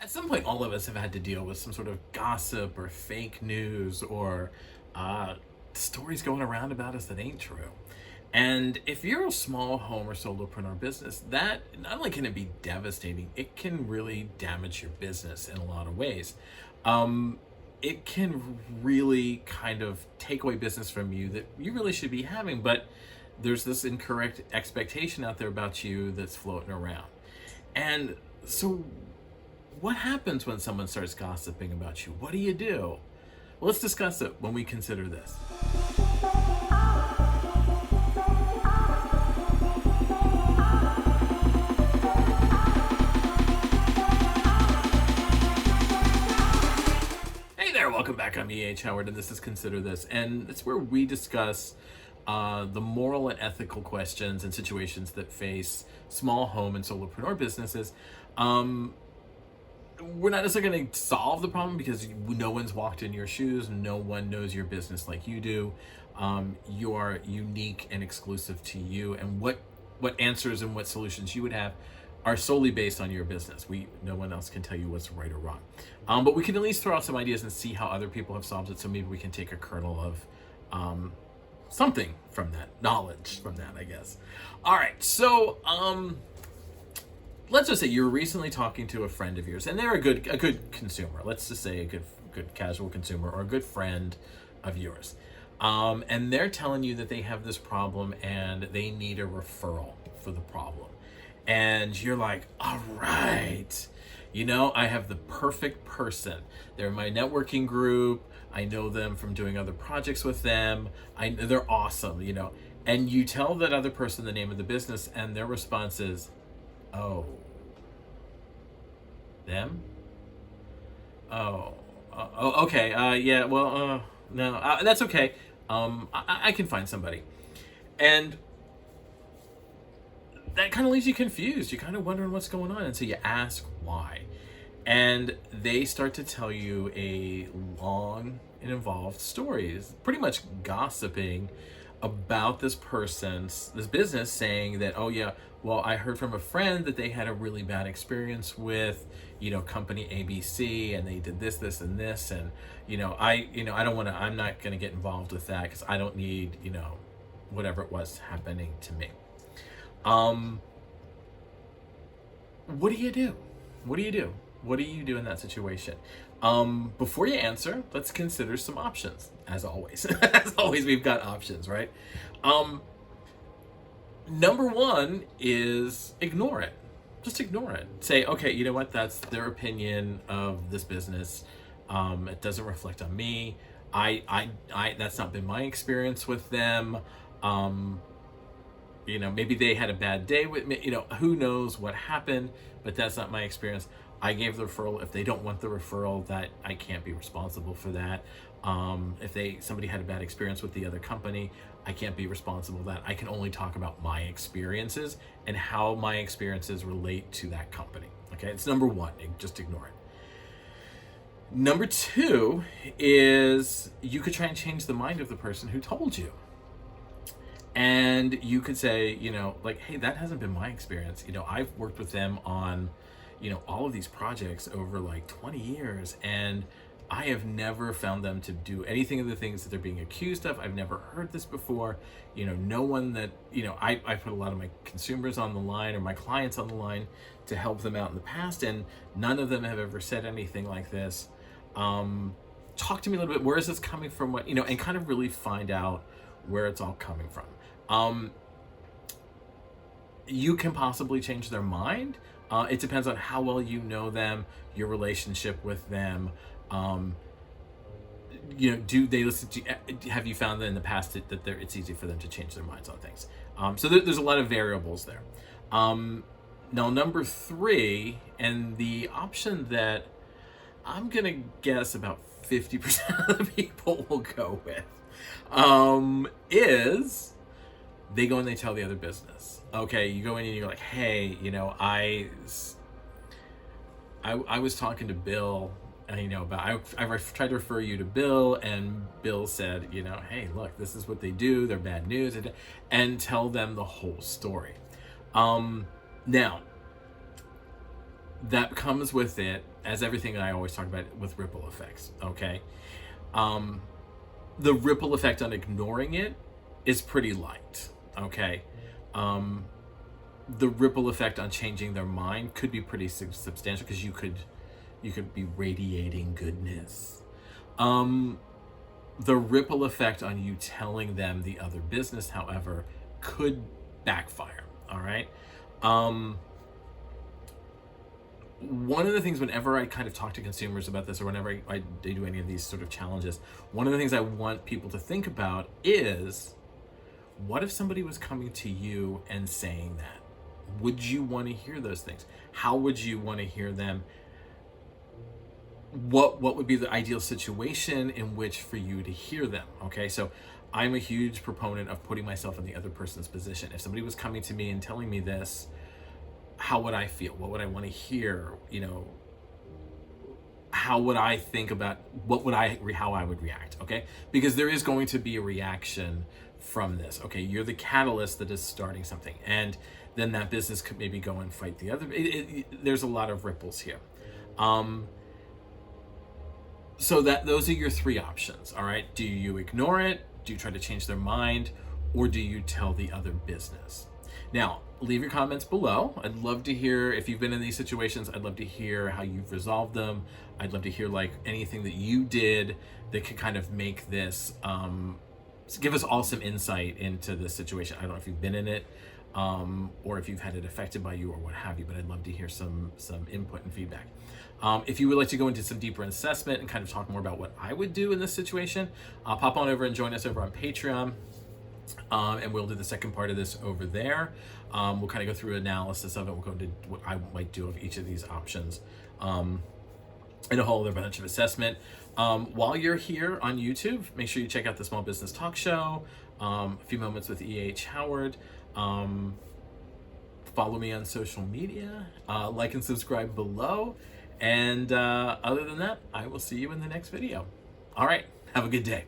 At some point, all of us have had to deal with some sort of gossip or fake news or uh, stories going around about us that ain't true. And if you're a small home or solopreneur business, that not only can it be devastating, it can really damage your business in a lot of ways. Um, it can really kind of take away business from you that you really should be having, but there's this incorrect expectation out there about you that's floating around. And so, what happens when someone starts gossiping about you? What do you do? Well, let's discuss it when we consider this. Hey there, welcome back. I'm E.H. Howard, and this is Consider This. And it's where we discuss the moral and ethical questions and situations that face small home and solopreneur businesses. Um, we're not necessarily going to solve the problem because no one's walked in your shoes. No one knows your business like you do. You are unique and exclusive to you, and what answers and what solutions you would have are solely based on your business. No one else can tell you what's right or wrong. But we can at least throw out some ideas and see how other people have solved it. So maybe we can take a kernel of something from that, knowledge from that, I guess. All right, so let's just say you were recently talking to a friend of yours, and they're a good consumer. Let's just say a good casual consumer or a good friend of yours, and they're telling you that they have this problem and they need a referral for the problem, and you're like, all right, I have the perfect person. They're in my networking group. I know them from doing other projects with them. They're awesome, and you tell that other person the name of the business, and their response is, oh, them? Okay. Yeah. Well, no, that's okay. I can find somebody, and that kind of leaves you confused. You're kind of wondering what's going on, and so you ask why, and they start to tell you a long and involved story. It's pretty much gossiping about this business, saying that, oh yeah, well, I heard from a friend that they had a really bad experience with company ABC, and they did this and this, and I don't want to, I'm not going to get involved with that because I don't need whatever it was happening to me. What do you do? What do you do? What do you do in that situation? Before you answer, let's consider some options. As always, as always, we've got options, right? Number one is ignore it. Just ignore it. Say, okay, you know what? That's their opinion of this business. It doesn't reflect on me. That's not been my experience with them. Maybe they had a bad day with me. Who knows what happened, but that's not my experience. I gave the referral. If they don't want the referral, that I can't be responsible for that. If somebody had a bad experience with the other company, I can't be responsible for that. I can only talk about my experiences and how my experiences relate to that company. Okay, it's number one. Just ignore it. Number two is you could try and change the mind of the person who told you. And you could say, like, hey, that hasn't been my experience. I've worked with them on, all of these projects over like 20 years, and I have never found them to do anything of the things that they're being accused of. I've never heard this before. No one that, I put a lot of my consumers on the line or my clients on the line to help them out in the past, and none of them have ever said anything like this. Talk to me a little bit. Where is this coming from? And kind of really find out where it's all coming from. You can possibly change their mind. It depends on how well you know them, your relationship with them. Do they listen to? Have you found that in the past that it's easy for them to change their minds on things? So there's a lot of variables there. Now, number three, and the option that I'm gonna guess about 50% of the people will go with, is they go and they tell the other business. Okay, you go in and you're like, hey, I was talking to Bill, about I tried to refer you to Bill, and Bill said, hey, look, this is what they do. They're bad news, and tell them the whole story. Now, that comes with it, as everything I always talk about with ripple effects, okay? Um, the ripple effect on ignoring it is pretty light, okay? Um, the ripple effect on changing their mind could be pretty substantial, because you could be radiating goodness. The ripple effect on you telling them the other business, however, could backfire. All right. One of the things, whenever I kind of talk to consumers about this, or whenever I do any of these sort of challenges, one of the things I want people to think about is, what if somebody was coming to you and saying that? Would you want to hear those things? How would you want to hear them? What would be the ideal situation in which for you to hear them? Okay, so I'm a huge proponent of putting myself in the other person's position. If somebody was coming to me and telling me this, how would I feel? What would I want to hear? You know, how would I think about how I would react? Okay, because there is going to be a reaction from this. Okay, you're the catalyst that is starting something, and then that business could maybe go and fight the other. There's a lot of ripples here. So that those are your three options. All right, do you ignore it? Do you try to change their mind? Or do you tell the other business? Now, leave your comments below. I'd love to hear, if you've been in these situations, I'd love to hear how you've resolved them. I'd love to hear like anything that you did that could kind of make this, give us all some insight into this situation. I don't know if you've been in it, or if you've had it affected by you or what have you, but I'd love to hear some input and feedback. If you would like to go into some deeper assessment and kind of talk more about what I would do in this situation, pop on over and join us over on Patreon. And we'll do the second part of this over there. We'll kind of go through analysis of it. We'll go into what I might do of each of these options, and a whole other bunch of assessment. While you're here on YouTube, make sure you check out the Small Business Talk Show, A Few Moments with E.H. Howard. Follow me on social media, like and subscribe below. And other than that, I will see you in the next video. All right, have a good day.